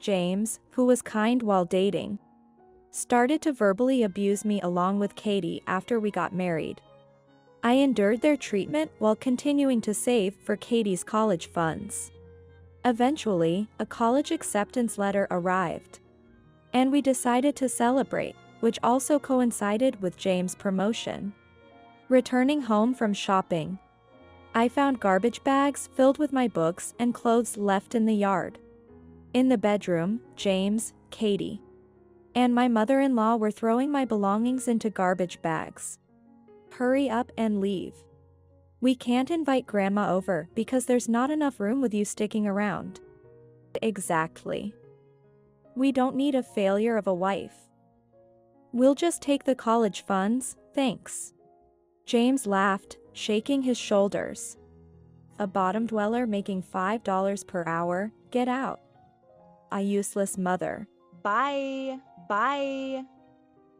James, who was kind while dating, started to verbally abuse me along with Katie after we got married. I endured their treatment while continuing to save for Katie's college funds. Eventually, a college acceptance letter arrived, and we decided to celebrate, which also coincided with James' promotion. Returning home from shopping, I found garbage bags filled with my books and clothes left in the yard. In the bedroom, James, Katie, and my mother-in-law were throwing my belongings into garbage bags. Hurry up and leave. We can't invite Grandma over because there's not enough room with you sticking around. Exactly. We don't need a failure of a wife. We'll just take the college funds, thanks. James laughed, shaking his shoulders. A bottom dweller making $5 per hour, get out. A useless mother. Bye. Bye.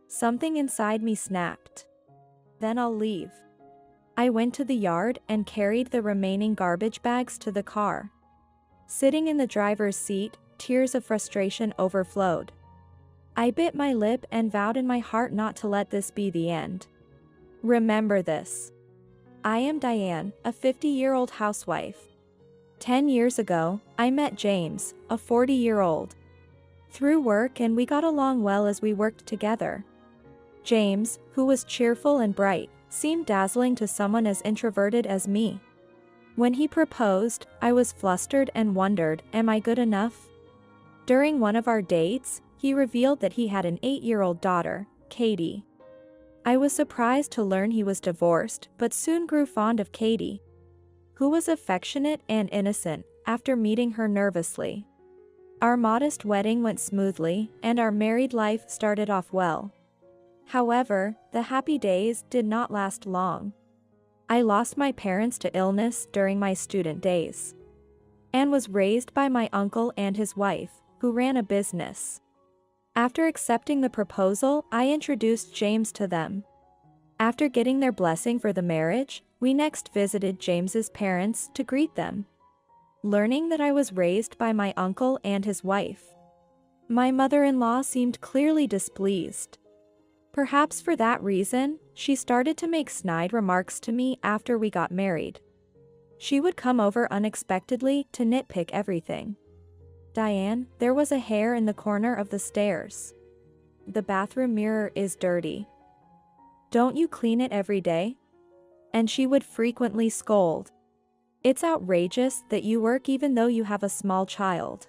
Something inside me snapped. Then I'll leave. I went to the yard and carried the remaining garbage bags to the car. Sitting in the driver's seat, tears of frustration overflowed. I bit my lip and vowed in my heart not to let this be the end. Remember this. I am Diane, a 50-year-old housewife. 10 years ago, I met James, a 40-year-old. Through work, and we got along well as we worked together. James, who was cheerful and bright, seemed dazzling to someone as introverted as me. When he proposed, I was flustered and wondered, am I good enough? During one of our dates, he revealed that he had an 8-year-old daughter, Katie. I was surprised to learn he was divorced, but soon grew fond of Katie, who was affectionate and innocent, after meeting her nervously. Our modest wedding went smoothly, and our married life started off well. However, the happy days did not last long. I lost my parents to illness during my student days, and was raised by my uncle and his wife, who ran a business. After accepting the proposal, I introduced James to them. After getting their blessing for the marriage, we next visited James's parents to greet them. Learning that I was raised by my uncle and his wife, my mother-in-law seemed clearly displeased. Perhaps for that reason, she started to make snide remarks to me after we got married. She would come over unexpectedly to nitpick everything. Diane, there was a hair in the corner of the stairs. The bathroom mirror is dirty. Don't you clean it every day? And she would frequently scold. It's outrageous that you work even though you have a small child.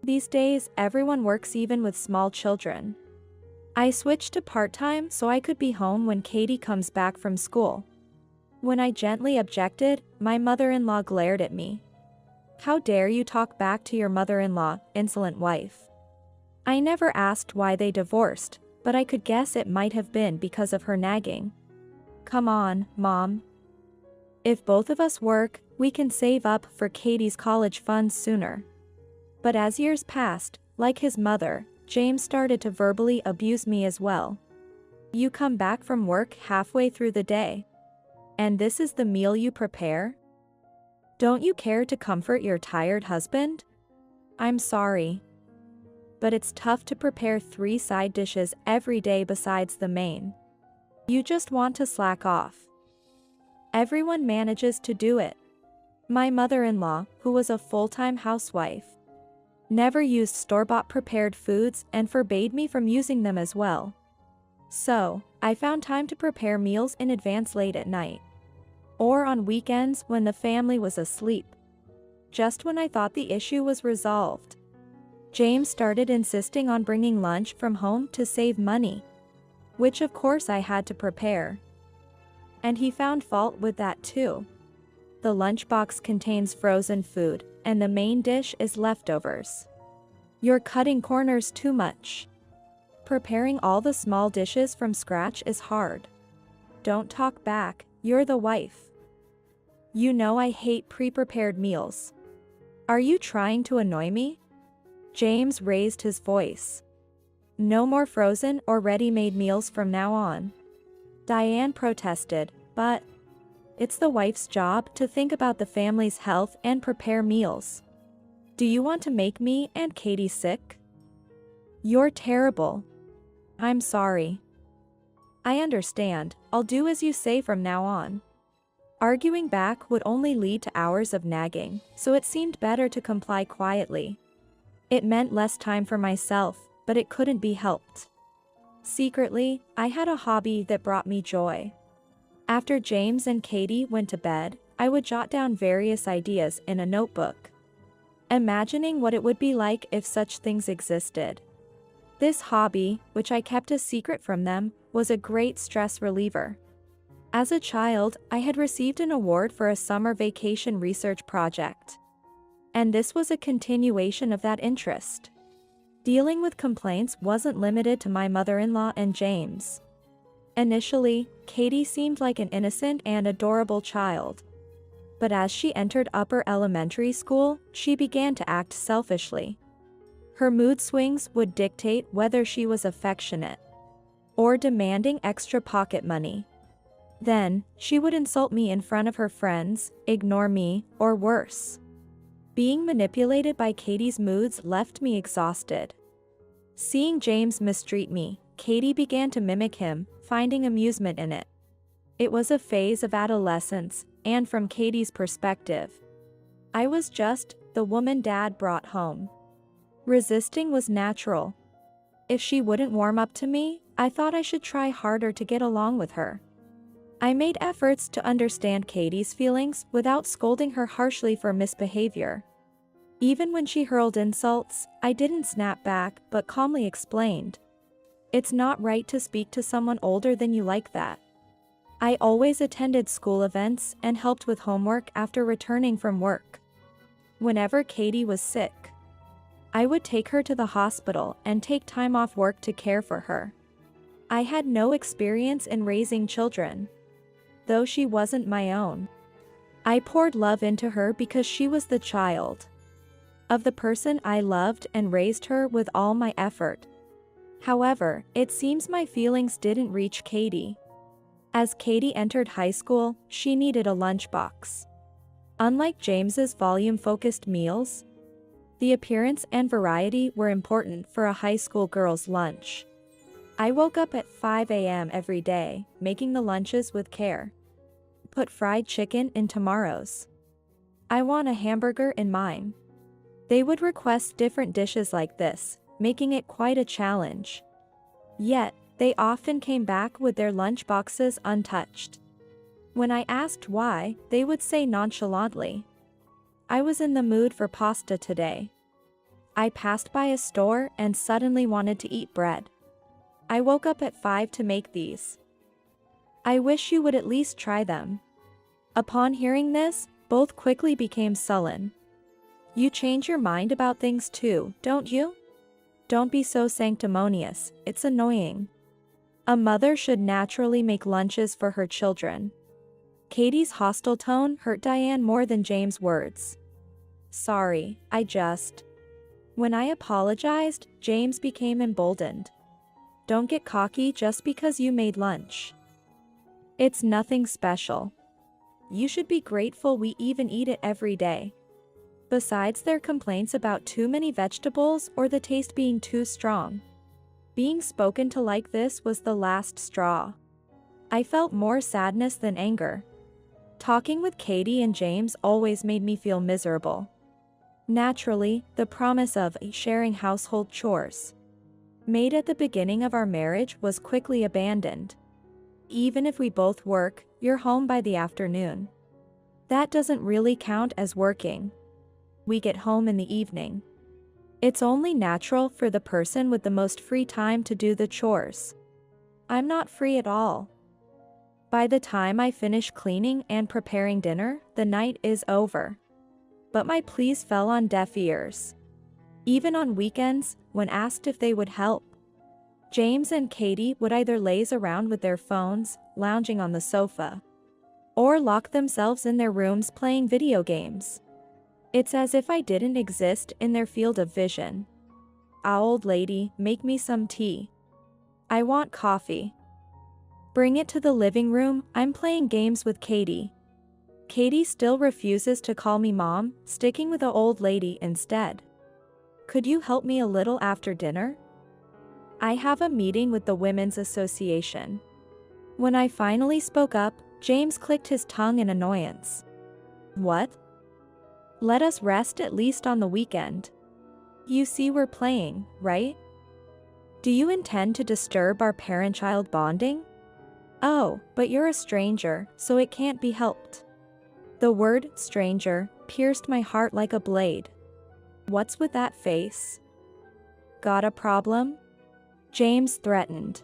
These days, everyone works even with small children. I switched to part-time so I could be home when Katie comes back from school. When I gently objected, my mother-in-law glared at me. How dare you talk back to your mother-in-law, insolent wife. I never asked why they divorced, but I could guess it might have been because of her nagging. Come on, Mom. If both of us work, we can save up for Katie's college funds sooner. But as years passed, like his mother, James started to verbally abuse me as well. You come back from work halfway through the day, and this is the meal you prepare? Don't you care to comfort your tired husband? I'm sorry, but it's tough to prepare 3 side dishes every day besides the main. You just want to slack off. Everyone manages to do it. My mother-in-law, who was a full-time housewife, never used store-bought prepared foods and forbade me from using them as well. So, I found time to prepare meals in advance late at night, or on weekends when the family was asleep. Just when I thought the issue was resolved, James started insisting on bringing lunch from home to save money, which of course I had to prepare. And he found fault with that too. The lunchbox contains frozen food, and the main dish is leftovers. You're cutting corners too much. Preparing all the small dishes from scratch is hard. Don't talk back, you're the wife. You know I hate pre-prepared meals. Are you trying to annoy me? James raised his voice. No more frozen or ready-made meals from now on. Diane protested, but it's the wife's job to think about the family's health and prepare meals. Do you want to make me and Katie sick? You're terrible. I'm sorry. I understand, I'll do as you say from now on. Arguing back would only lead to hours of nagging, so it seemed better to comply quietly. It meant less time for myself, but it couldn't be helped. Secretly, I had a hobby that brought me joy. After James and Katie went to bed, I would jot down various ideas in a notebook, imagining what it would be like if such things existed. This hobby, which I kept a secret from them, was a great stress reliever. As a child, I had received an award for a summer vacation research project. And this was a continuation of that interest. Dealing with complaints wasn't limited to my mother-in-law and James. Initially, Katie seemed like an innocent and adorable child. But as she entered upper elementary school, she began to act selfishly. Her mood swings would dictate whether she was affectionate or demanding extra pocket money. Then, she would insult me in front of her friends, ignore me, or worse. Being manipulated by Katie's moods left me exhausted. Seeing James mistreat me, Katie began to mimic him, finding amusement in it. It was a phase of adolescence, and from Katie's perspective, I was just the woman Dad brought home. Resisting was natural. If she wouldn't warm up to me, I thought I should try harder to get along with her. I made efforts to understand Katie's feelings without scolding her harshly for misbehavior. Even when she hurled insults, I didn't snap back but calmly explained, "It's not right to speak to someone older than you like that." I always attended school events and helped with homework after returning from work. Whenever Katie was sick, I would take her to the hospital and take time off work to care for her. I had no experience in raising children, though she wasn't my own. I poured love into her because she was the child of the person I loved and raised her with all my effort. However, it seems my feelings didn't reach Katie. As Katie entered high school, she needed a lunchbox. Unlike James's volume-focused meals, the appearance and variety were important for a high school girl's lunch. I woke up at 5 a.m. every day, making the lunches with care. Put fried chicken in tomorrow's. I want a hamburger in mine. They would request different dishes like this, making it quite a challenge. Yet, they often came back with their lunch boxes untouched. When I asked why, they would say nonchalantly, "I was in the mood for pasta today. I passed by a store and suddenly wanted to eat bread. I woke up at 5 to make these. I wish you would at least try them." Upon hearing this, both quickly became sullen. "You change your mind about things too, don't you? Don't be so sanctimonious, it's annoying." A mother should naturally make lunches for her children. Katie's hostile tone hurt Diane more than James' words. "Sorry, I just..." When I apologized, James became emboldened. "Don't get cocky just because you made lunch. It's nothing special. You should be grateful we even eat it every day." Besides their complaints about too many vegetables or the taste being too strong, being spoken to like this was the last straw. I felt more sadness than anger. Talking with Katie and James always made me feel miserable. Naturally, the promise of sharing household chores made at the beginning of our marriage was quickly abandoned. Even if we both work, you're home by the afternoon. That doesn't really count as working. We get home in the evening. It's only natural for the person with the most free time to do the chores. I'm not free at all. By the time I finish cleaning and preparing dinner, the night is over. But my pleas fell on deaf ears. Even on weekends, when asked if they would help, James and Katie would either laze around with their phones, lounging on the sofa, or lock themselves in their rooms playing video games. It's as if I didn't exist in their field of vision. "Ah, old lady, make me some tea. I want coffee. Bring it to the living room, I'm playing games with Katie." Katie still refuses to call me mom, sticking with the old lady instead. Could you help me a little after dinner? I have a meeting with the Women's Association. When I finally spoke up, James clicked his tongue in annoyance. What? Let us rest at least on the weekend. You see we're playing, right? Do you intend to disturb our parent-child bonding? Oh, but you're a stranger, so it can't be helped. The word stranger pierced my heart like a blade. What's with that face? Got a problem? James threatened.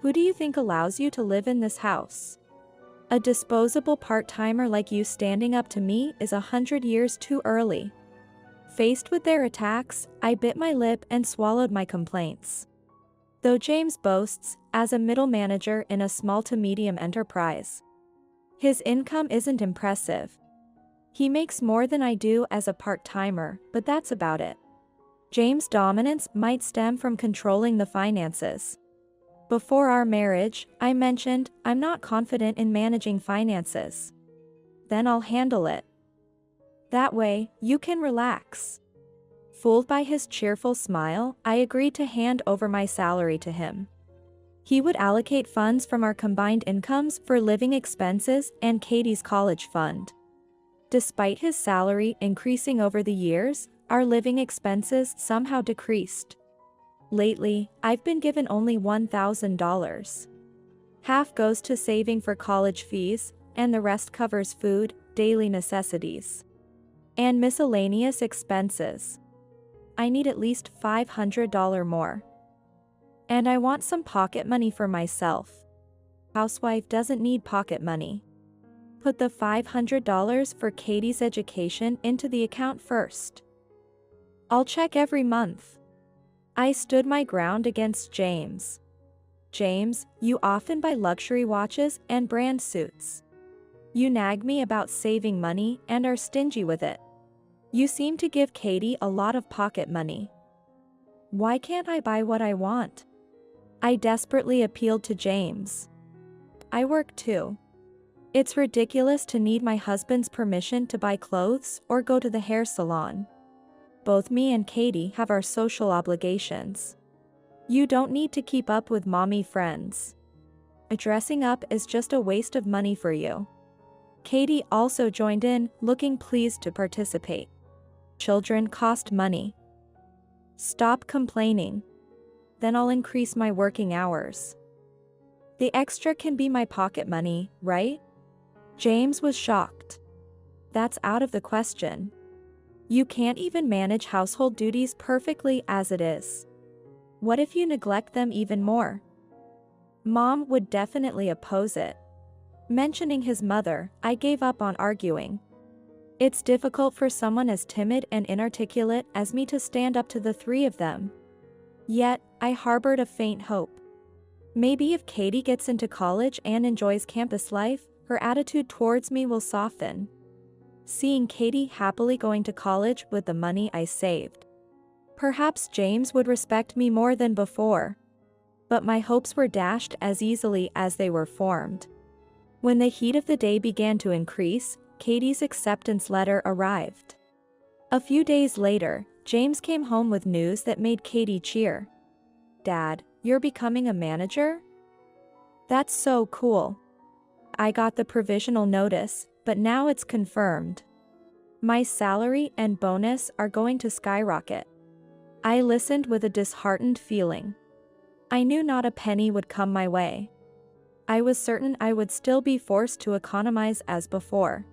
Who do you think allows you to live in this house? A disposable part-timer like you standing up to me is 100 years too early. Faced with their attacks, I bit my lip and swallowed my complaints. Though James boasts as a middle manager in a small to medium enterprise, his income isn't impressive. He makes more than I do as a part-timer, but that's about it. James' dominance might stem from controlling the finances. Before our marriage, I mentioned I'm not confident in managing finances. Then I'll handle it. That way, you can relax. Fooled by his cheerful smile, I agreed to hand over my salary to him. He would allocate funds from our combined incomes for living expenses and Katie's college fund. Despite his salary increasing over the years, our living expenses somehow decreased. Lately, I've been given only $1,000. Half goes to saving for college fees, and the rest covers food, daily necessities, and miscellaneous expenses. I need at least $500 more. And I want some pocket money for myself. Housewife doesn't need pocket money. Put the $500 for Katie's education into the account first. I'll check every month. I stood my ground against James. James, you often buy luxury watches and brand suits. You nag me about saving money and are stingy with it. You seem to give Katie a lot of pocket money. Why can't I buy what I want? I desperately appealed to James. I work too. It's ridiculous to need my husband's permission to buy clothes or go to the hair salon. Both me and Katie have our social obligations. You don't need to keep up with mommy friends. Dressing up is just a waste of money for you. Katie also joined in, looking pleased to participate. Children cost money. Stop complaining. Then I'll increase my working hours. The extra can be my pocket money, right? James was shocked. That's out of the question. You can't even manage household duties perfectly as it is. What if you neglect them even more? Mom would definitely oppose it. Mentioning his mother, I gave up on arguing. It's difficult for someone as timid and inarticulate as me to stand up to the three of them. Yet, I harbored a faint hope. Maybe if Katie gets into college and enjoys campus life, her attitude towards me will soften. Seeing Katie happily going to college with the money I saved. Perhaps James would respect me more than before. But my hopes were dashed as easily as they were formed. When the heat of the day began to increase, Katie's acceptance letter arrived. A few days later, James came home with news that made Katie cheer. Dad, you're becoming a manager? That's so cool. I got the provisional notice, but now it's confirmed. My salary and bonus are going to skyrocket. I listened with a disheartened feeling. I knew not a penny would come my way. I was certain I would still be forced to economize as before.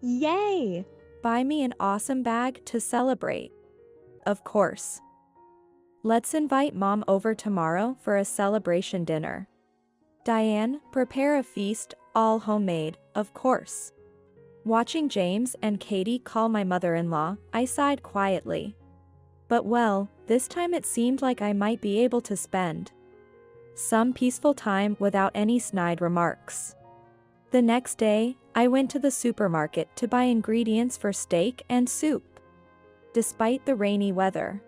Yay! Buy me an awesome bag to celebrate. Of course. Let's invite Mom over tomorrow for a celebration dinner. Diane, prepare a feast, all homemade, of course. Watching James and Katie call my mother-in-law, I sighed quietly. But well, this time it seemed like I might be able to spend some peaceful time without any snide remarks. The next day, I went to the supermarket to buy ingredients for steak and soup. Despite the rainy weather,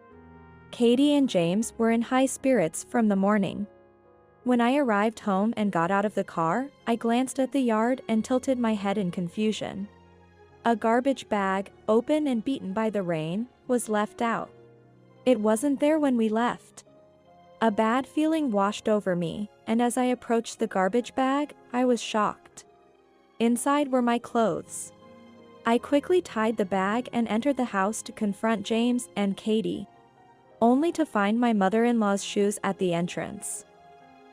Katie and James were in high spirits from the morning. When I arrived home and got out of the car, I glanced at the yard and tilted my head in confusion. A garbage bag, open and beaten by the rain, was left out. It wasn't there when we left. A bad feeling washed over me, and as I approached the garbage bag, I was shocked. Inside were my clothes. I quickly tied the bag and entered the house to confront James and Katie, only to find my mother-in-law's shoes at the entrance.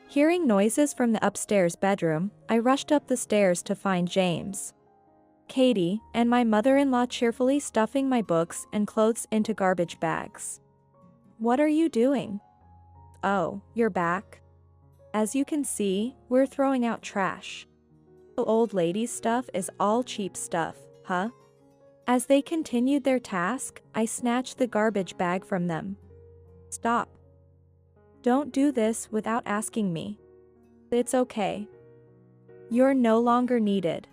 Hearing noises from the upstairs bedroom, I rushed up the stairs to find James, Katie, and my mother-in-law cheerfully stuffing my books and clothes into garbage bags. "What are you doing?" "Oh, you're back. As you can see, we're throwing out trash. The old lady's stuff is all cheap stuff, huh?" As they continued their task, I snatched the garbage bag from them. "Stop. Don't do this without asking me. It's okay. You're no longer needed."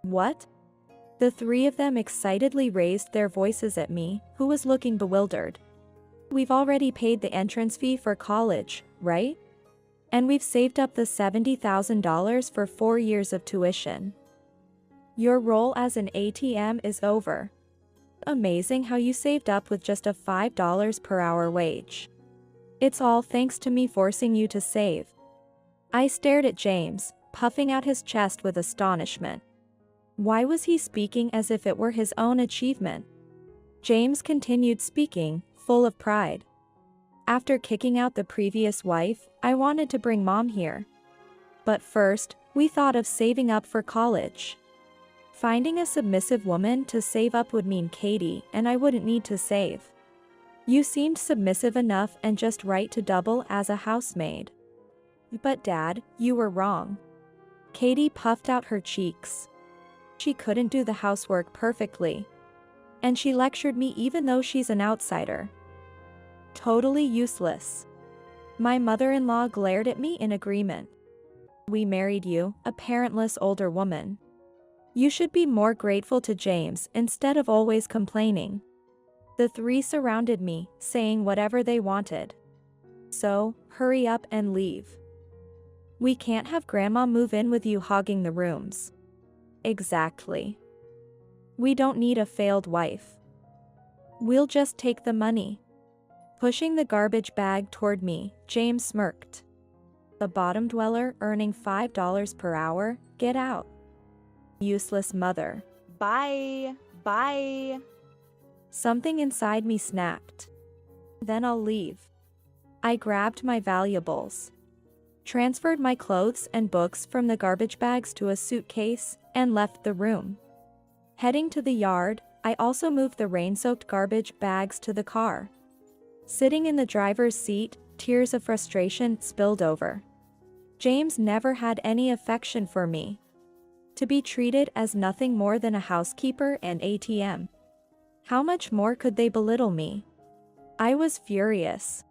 "What?" The three of them excitedly raised their voices at me, who was looking bewildered. "We've already paid the entrance fee for college, right? And we've saved up the $70,000 for 4 years of tuition. Your role as an ATM is over. Amazing how you saved up with just a $5 per hour wage. It's all thanks to me forcing you to save." I stared at James, puffing out his chest with astonishment. Why was he speaking as if it were his own achievement? James continued speaking, full of pride. "After kicking out the previous wife, I wanted to bring Mom here. But first, we thought of saving up for college. Finding a submissive woman to save up would mean Katie and I wouldn't need to save. You seemed submissive enough and just right to double as a housemaid. But Dad, you were wrong." Katie puffed out her cheeks. "She couldn't do the housework perfectly. And she lectured me even though she's an outsider. Totally useless." My mother-in-law glared at me in agreement. "We married you, a parentless older woman. You should be more grateful to James instead of always complaining." The three surrounded me, saying whatever they wanted. "So, hurry up and leave. We can't have Grandma move in with you hogging the rooms." "Exactly. We don't need a failed wife. We'll just take the money." Pushing the garbage bag toward me, James smirked. "A bottom dweller earning $5 per hour, get out. Useless mother." Bye. Bye. Something inside me snapped. "Then I'll leave." I grabbed my valuables, transferred my clothes and books from the garbage bags to a suitcase, and left the room. Heading to the yard, I also moved the rain-soaked garbage bags to the car. Sitting in the driver's seat, tears of frustration spilled over. James never had any affection for me. To be treated as nothing more than a housekeeper and ATM. How much more could they belittle me? I was furious.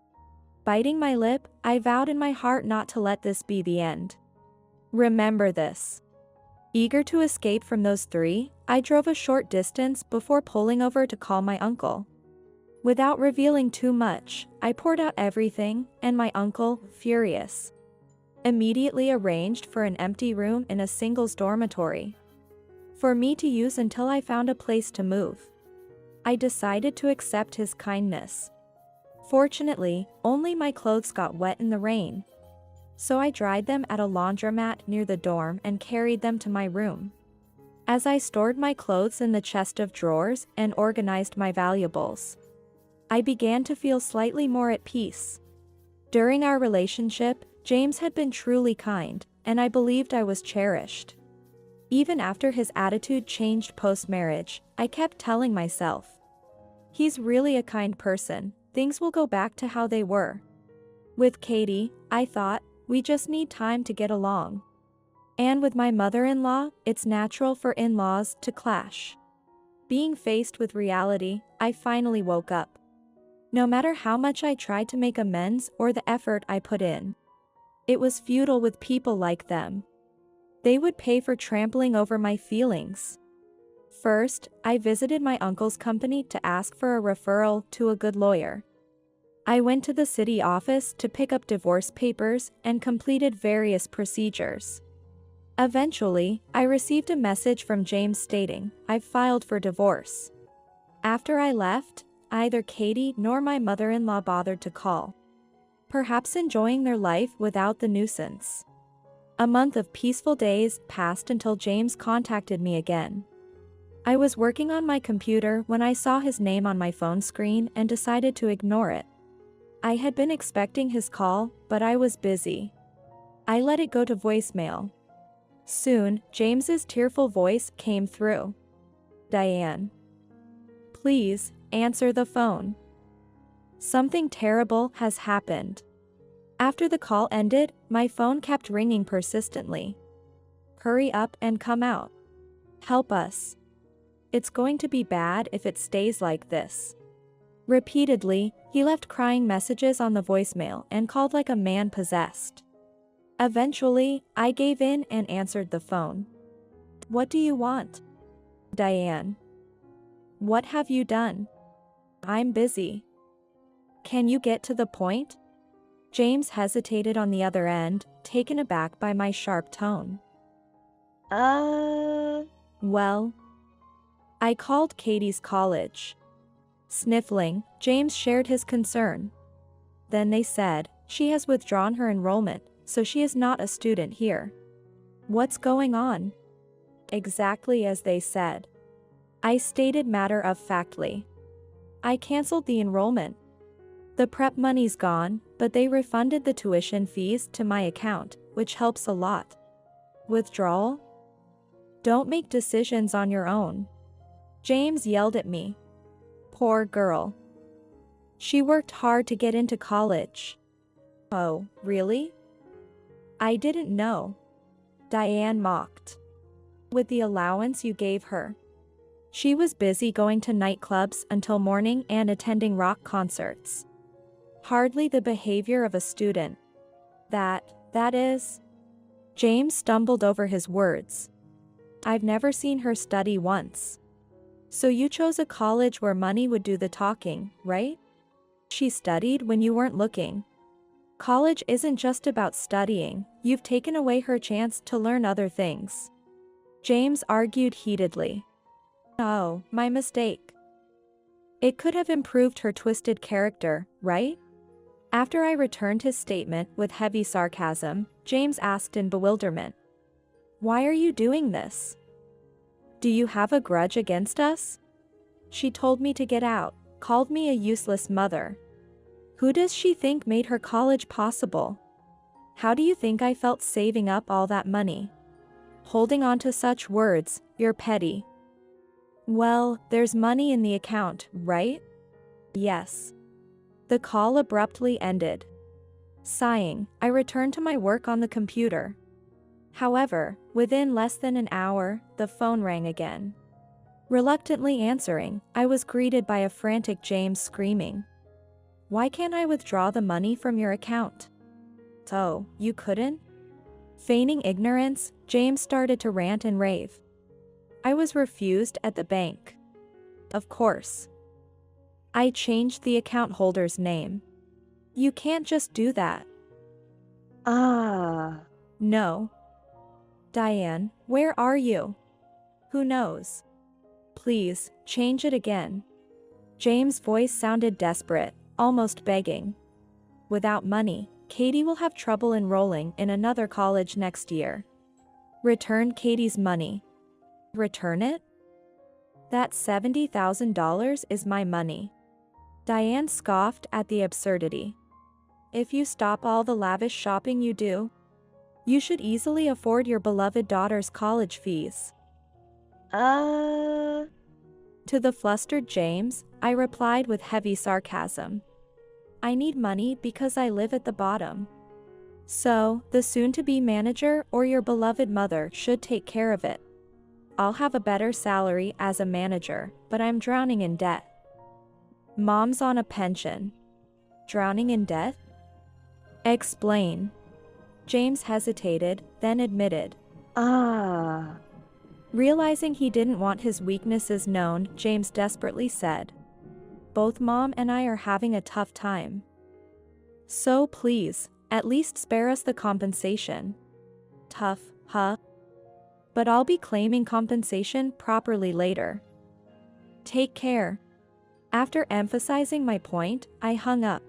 Biting my lip, I vowed in my heart not to let this be the end. Remember this. Eager to escape from those three, I drove a short distance before pulling over to call my uncle. Without revealing too much, I poured out everything, and my uncle, furious, immediately arranged for an empty room in a singles dormitory for me to use until I found a place to move. I decided to accept his kindness. Fortunately, only my clothes got wet in the rain, so I dried them at a laundromat near the dorm and carried them to my room. As I stored my clothes in the chest of drawers and organized my valuables, I began to feel slightly more at peace. During our relationship, James had been truly kind, and I believed I was cherished. Even after his attitude changed post-marriage, I kept telling myself, he's really a kind person, things will go back to how they were. With Katie, I thought, we just need time to get along. And with my mother-in-law, it's natural for in-laws to clash. Being faced with reality, I finally woke up. No matter how much I tried to make amends or the effort I put in, it was futile with people like them. They would pay for trampling over my feelings. First, I visited my uncle's company to ask for a referral to a good lawyer. I went to the city office to pick up divorce papers and completed various procedures. Eventually, I received a message from James stating, "I've filed for divorce." After I left, neither Katie nor my mother-in-law bothered to call, perhaps enjoying their life without the nuisance. A month of peaceful days passed until James contacted me again. I was working on my computer when I saw his name on my phone screen and decided to ignore it. I had been expecting his call, but I was busy. I let it go to voicemail. Soon, James's tearful voice came through. "Diane, please, answer the phone. Something terrible has happened." After the call ended, my phone kept ringing persistently. "Hurry up and come out. Help us. It's going to be bad if it stays like this." Repeatedly, he left crying messages on the voicemail and called like a man possessed. Eventually, I gave in and answered the phone. "What do you want?" "Diane. What have you done?" "I'm busy. Can you get to the point?" James hesitated on the other end, taken aback by my sharp tone. Well, I called Katie's college." Sniffling, James shared his concern. Then they said, "She has withdrawn her enrollment, so she is not a student here." "What's going on?" "Exactly as they said," I stated matter-of-factly. "I canceled the enrollment. The prep money's gone, but they refunded the tuition fees to my account, which helps a lot." "Withdrawal? Don't make decisions on your own," James yelled at me. "Poor girl. She worked hard to get into college." "Oh, really? I didn't know," Diane mocked. "With the allowance you gave her, she was busy going to nightclubs until morning and attending rock concerts. Hardly the behavior of a student. That is." James stumbled over his words. "I've never seen her study once." "So you chose a college where money would do the talking, right? She studied when you weren't looking. College isn't just about studying, you've taken away her chance to learn other things." James argued heatedly. "Oh, my mistake. It could have improved her twisted character, right?" After I returned his statement with heavy sarcasm, James asked in bewilderment, "Why are you doing this? Do you have a grudge against us? She told me to get out, called me a useless mother. Who does she think made her college possible? How do you think I felt saving up all that money? Holding on to such words, you're petty." "Well, there's money in the account, right?" "Yes." The call abruptly ended. Sighing, I returned to my work on the computer. However, within less than an hour, the phone rang again. Reluctantly answering, I was greeted by a frantic James screaming, "Why can't I withdraw the money from your account?" "Oh, you couldn't?" Feigning ignorance, James started to rant and rave. "I was refused at the bank. Of course. I changed the account holder's name. You can't just do that." "No. Diane, where are you?" "Who knows? Please, change it again." James' voice sounded desperate, almost begging. "Without money, Katie will have trouble enrolling in another college next year. Return Katie's money." "Return it? That $70,000 is my money." Diane scoffed at the absurdity. "If you stop all the lavish shopping you do, you should easily afford your beloved daughter's college fees." To the flustered James, I replied with heavy sarcasm. "I need money because I live at the bottom. So, the soon-to-be manager or your beloved mother should take care of it. I'll have a better salary as a manager, but I'm drowning in debt." "Mom's on a pension. Drowning in debt? Explain." James hesitated, then admitted. Realizing he didn't want his weaknesses known, James desperately said, "Both Mom and I are having a tough time. So please, at least spare us the compensation. Tough, huh? But I'll be claiming compensation properly later. Take care. After emphasizing my point, I hung up.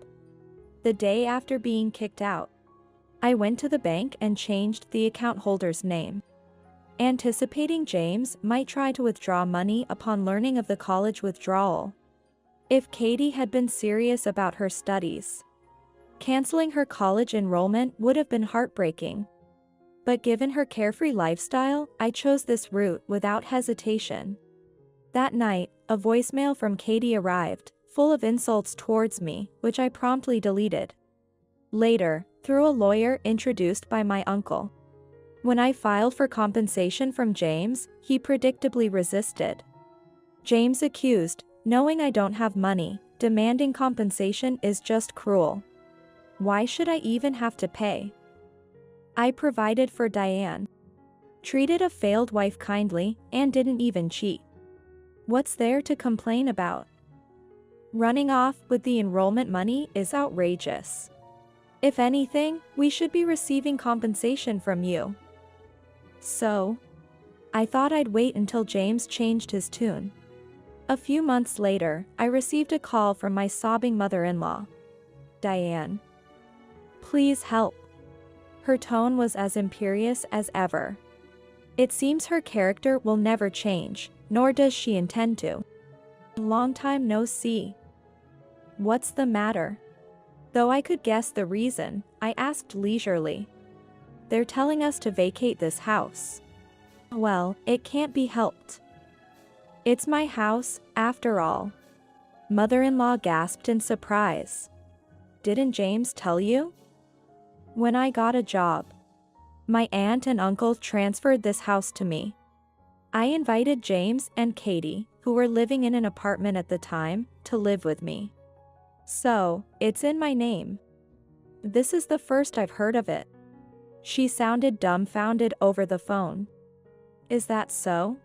The day after being kicked out, I went to the bank and changed the account holder's name, anticipating James might try to withdraw money upon learning of the college withdrawal. If Katie had been serious about her studies, canceling her college enrollment would have been heartbreaking. But given her carefree lifestyle, I chose this route without hesitation. That night, a voicemail from Katie arrived, full of insults towards me, which I promptly deleted. Later, through a lawyer introduced by my uncle. When I filed for compensation from James, he predictably resisted. James accused, knowing I don't have money, demanding compensation is just cruel. Why should I even have to pay? I provided for Diane, treated a failed wife kindly, and didn't even cheat. What's there to complain about? Running off with the enrollment money is outrageous. If anything, we should be receiving compensation from you. So, I thought I'd wait until James changed his tune. A few months later, I received a call from my sobbing mother-in-law. Diane. Please help. Her tone was as imperious as ever. It seems her character will never change, nor does she intend to. Long time no see. What's the matter? Though I could guess the reason, I asked leisurely. They're telling us to vacate this house. Well, it can't be helped. It's my house, after all. Mother-in-law gasped in surprise. Didn't James tell you? When I got a job, my aunt and uncle transferred this house to me. I invited James and Katie, who were living in an apartment at the time, to live with me. So, it's in my name. This is the first I've heard of it. She sounded dumbfounded over the phone. Is that so?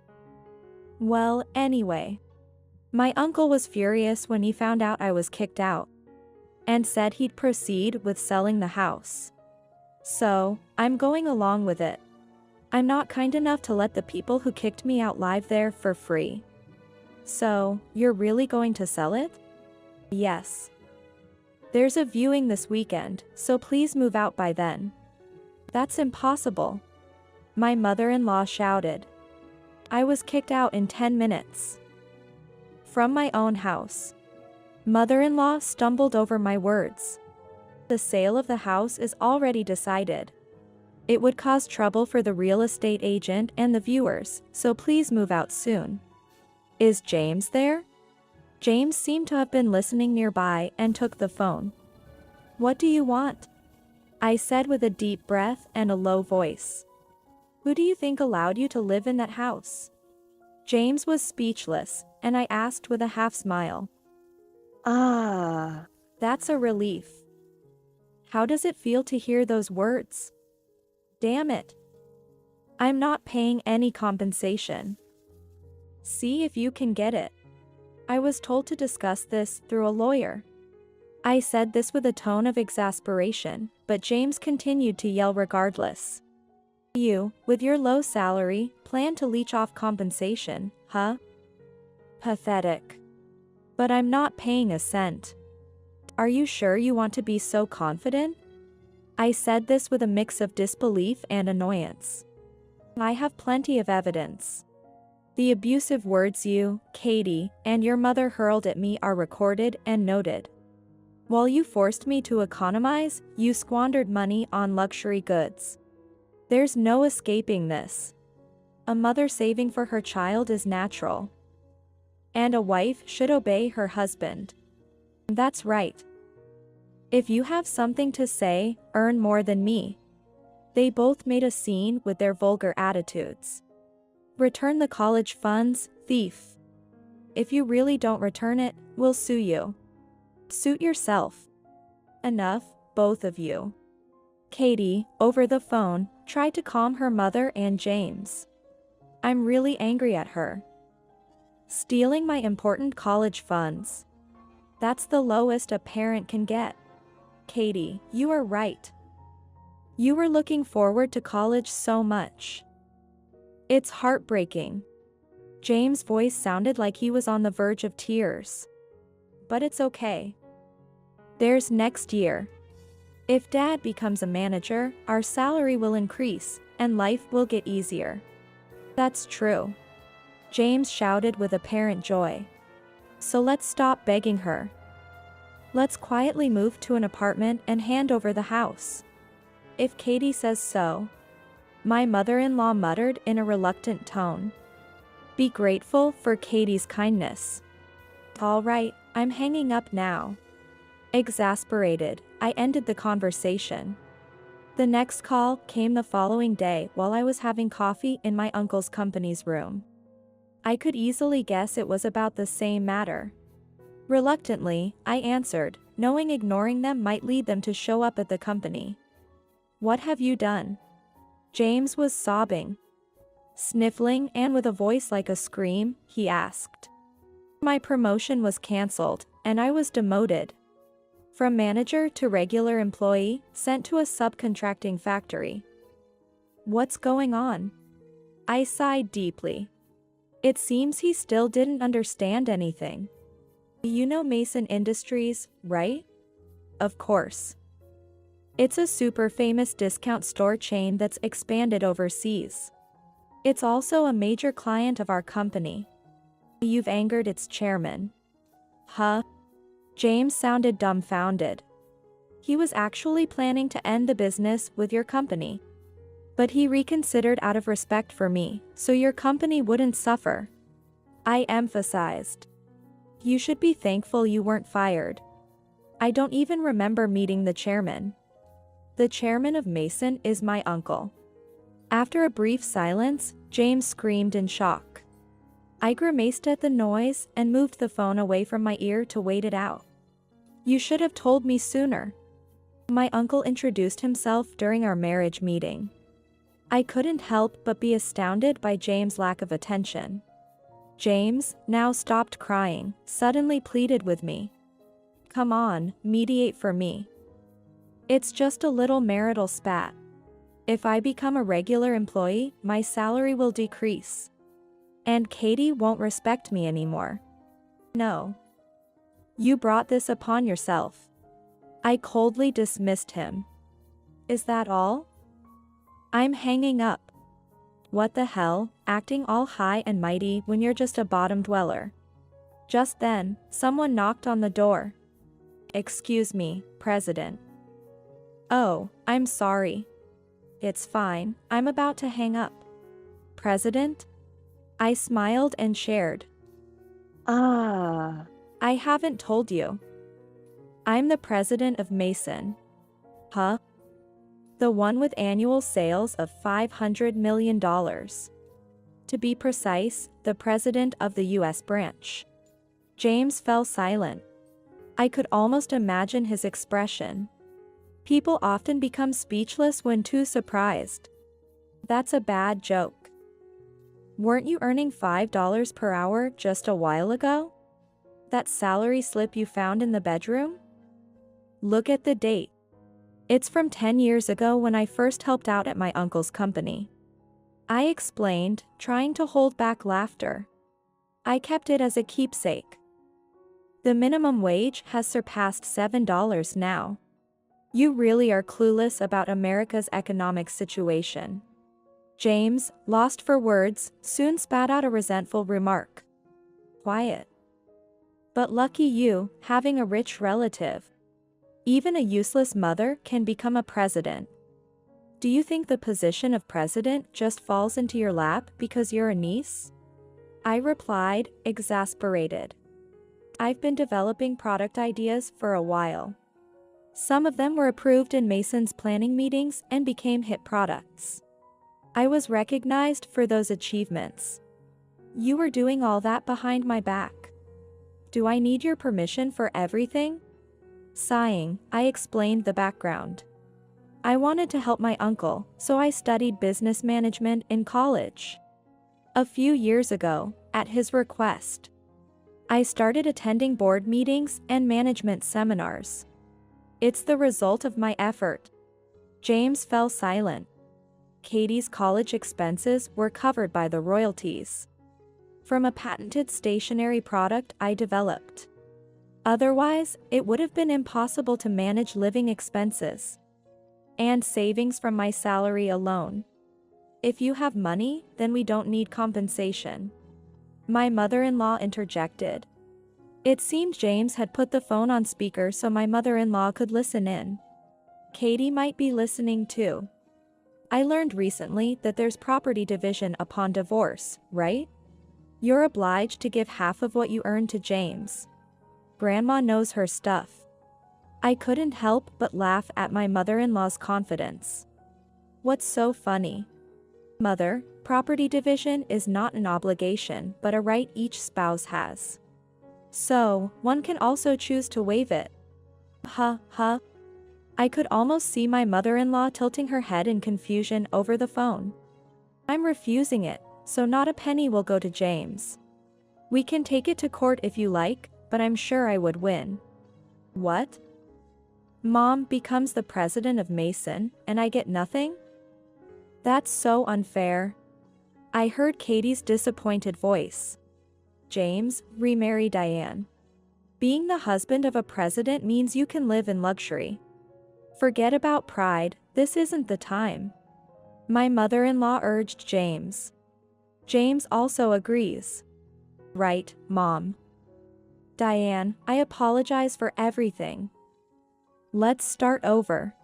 Well, anyway. My uncle was furious when he found out I was kicked out, and said he'd proceed with selling the house. So, I'm going along with it. I'm not kind enough to let the people who kicked me out live there for free. So, you're really going to sell it? Yes. There's a viewing this weekend, so please move out by then. That's impossible. My mother-in-law shouted. I was kicked out in 10 minutes. From my own house. Mother-in-law stumbled over my words. The sale of the house is already decided. It would cause trouble for the real estate agent and the viewers, so please move out soon. Is James there? James seemed to have been listening nearby and took the phone. What do you want? I said with a deep breath and a low voice. Who do you think allowed you to live in that house? James was speechless, and I asked with a half smile. That's a relief. How does it feel to hear those words? Damn it. I'm not paying any compensation. See if you can get it. I was told to discuss this through a lawyer. I said this with a tone of exasperation, but James continued to yell regardless. You, with your low salary, plan to leech off compensation, huh? Pathetic. But I'm not paying a cent. Are you sure you want to be so confident? I said this with a mix of disbelief and annoyance. I have plenty of evidence. The abusive words you, Katie, and your mother hurled at me are recorded and noted. While you forced me to economize, you squandered money on luxury goods. There's no escaping this. A mother saving for her child is natural. And a wife should obey her husband. That's right. If you have something to say, earn more than me. They both made a scene with their vulgar attitudes. Return the college funds, thief. If you really don't return it, we'll sue you. Suit yourself. Enough, both of you. Katie, over the phone, tried to calm her mother and James. I'm really angry at her. Stealing my important college funds. That's the lowest a parent can get. Katie, you are right. You were looking forward to college so much. It's heartbreaking. James' voice sounded like he was on the verge of tears. But it's okay. There's next year. If Dad becomes a manager, our salary will increase, and life will get easier. That's true. James shouted with apparent joy. So let's stop begging her. Let's quietly move to an apartment and hand over the house. If Katie says so. My mother-in-law muttered in a reluctant tone. Be grateful for Katie's kindness. All right, I'm hanging up now. Exasperated, I ended the conversation. The next call came the following day while I was having coffee in my uncle's company's room. I could easily guess it was about the same matter. Reluctantly, I answered, knowing ignoring them might lead them to show up at the company. What have you done? James was sobbing. Sniffling and with a voice like a scream, he asked. My promotion was cancelled, and I was demoted. From manager to regular employee, sent to a subcontracting factory. What's going on? I sighed deeply. It seems he still didn't understand anything. You know Mason Industries, right? Of course. It's a super famous discount store chain that's expanded overseas. It's also a major client of our company. You've angered its chairman. Huh? James sounded dumbfounded. He was actually planning to end the business with your company. But he reconsidered out of respect for me, so your company wouldn't suffer. I emphasized. You should be thankful you weren't fired. I don't even remember meeting the chairman. The chairman of Mason is my uncle. After a brief silence, James screamed in shock. I grimaced at the noise and moved the phone away from my ear to wait it out. You should have told me sooner. My uncle introduced himself during our marriage meeting. I couldn't help but be astounded by James' lack of attention. James, now stopped crying, suddenly pleaded with me. Come on, mediate for me. It's just a little marital spat. If I become a regular employee, my salary will decrease. And Katie won't respect me anymore. No. You brought this upon yourself. I coldly dismissed him. Is that all? I'm hanging up. What the hell, acting all high and mighty when you're just a bottom dweller. Just then, someone knocked on the door. Excuse me, President. Oh, I'm sorry. It's fine, I'm about to hang up. President? I smiled and shared. I haven't told you. I'm the president of Mason. Huh? The one with annual sales of $500 million. To be precise, the president of the US branch. James fell silent. I could almost imagine his expression. People often become speechless when too surprised. That's a bad joke. Weren't you earning $5 per hour just a while ago? That salary slip you found in the bedroom? Look at the date. It's from 10 years ago when I first helped out at my uncle's company. I explained, trying to hold back laughter. I kept it as a keepsake. The minimum wage has surpassed $7 now. You really are clueless about America's economic situation. James, lost for words, soon spat out a resentful remark. Quiet. But lucky you, having a rich relative. Even a useless mother can become a president. Do you think the position of president just falls into your lap because you're a niece? I replied, exasperated. I've been developing product ideas for a while. Some of them were approved in Mason's planning meetings and became hit products. I was recognized for those achievements. You were doing all that behind my back. Do I need your permission for everything? Sighing, I explained the background. I wanted to help my uncle, so I studied business management in college. A few years ago, at his request, I started attending board meetings and management seminars. It's the result of my effort. James fell silent. Katie's college expenses were covered by the royalties from a patented stationery product I developed. Otherwise, it would have been impossible to manage living expenses and savings from my salary alone. If you have money, then we don't need compensation. My mother-in-law interjected. It seemed James had put the phone on speaker so my mother-in-law could listen in. Katie might be listening too. I learned recently that there's property division upon divorce, right? You're obliged to give half of what you earn to James. Grandma knows her stuff. I couldn't help but laugh at my mother-in-law's confidence. What's so funny? Mother, property division is not an obligation but a right each spouse has. So, one can also choose to waive it. Huh. I could almost see my mother-in-law tilting her head in confusion over the phone. I'm refusing it, so not a penny will go to James. We can take it to court if you like, but I'm sure I would win. What? Mom becomes the president of Mason, and I get nothing? That's so unfair. I heard Katie's disappointed voice. James, remarry Diane. Being the husband of a president means you can live in luxury. Forget about pride, this isn't the time. My mother-in-law urged James. James also agrees. Right, Mom. Diane, I apologize for everything. Let's start over.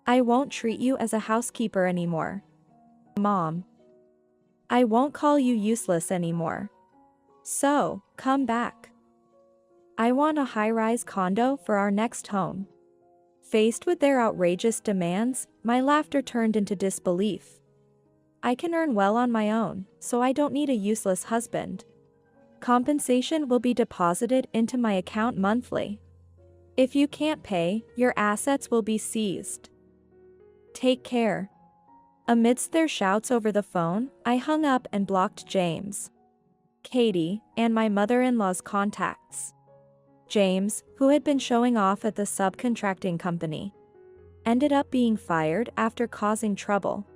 I won't treat you as a housekeeper anymore. Mom. I won't call you useless anymore. So, come back. I want a high-rise condo for our next home. Faced with their outrageous demands, my laughter turned into disbelief. I can earn well on my own, so I don't need a useless husband. Compensation will be deposited into my account monthly. If you can't pay, your assets will be seized. Take care. Amidst their shouts over the phone, I hung up and blocked James, Katie, and my mother-in-law's contacts. James, who had been showing off at the subcontracting company, ended up being fired after causing trouble.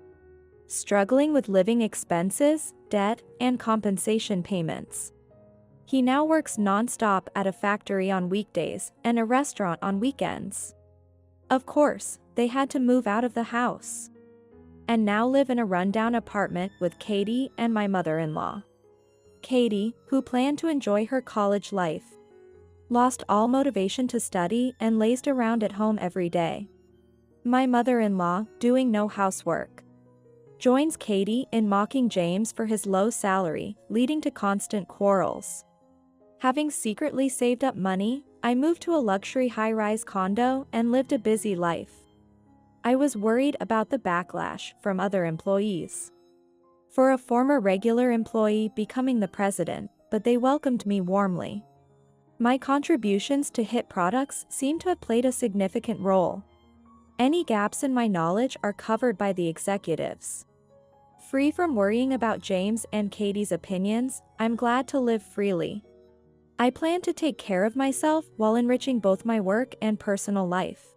Struggling with living expenses, debt, and compensation payments. He now works non-stop at a factory on weekdays and a restaurant on weekends. Of course, they had to move out of the house and now live in a rundown apartment with Katie and my mother-in-law. Katie, who planned to enjoy her college life, lost all motivation to study and lazed around at home every day. My mother-in-law, doing no housework, joins Katie in mocking James for his low salary, leading to constant quarrels. Having secretly saved up money, I moved to a luxury high-rise condo and lived a busy life. I was worried about the backlash from other employees for a former regular employee becoming the president, but they welcomed me warmly. My contributions to hit products seem to have played a significant role. Any gaps in my knowledge are covered by the executives. Free from worrying about James and Katie's opinions, I'm glad to live freely. I plan to take care of myself while enriching both my work and personal life.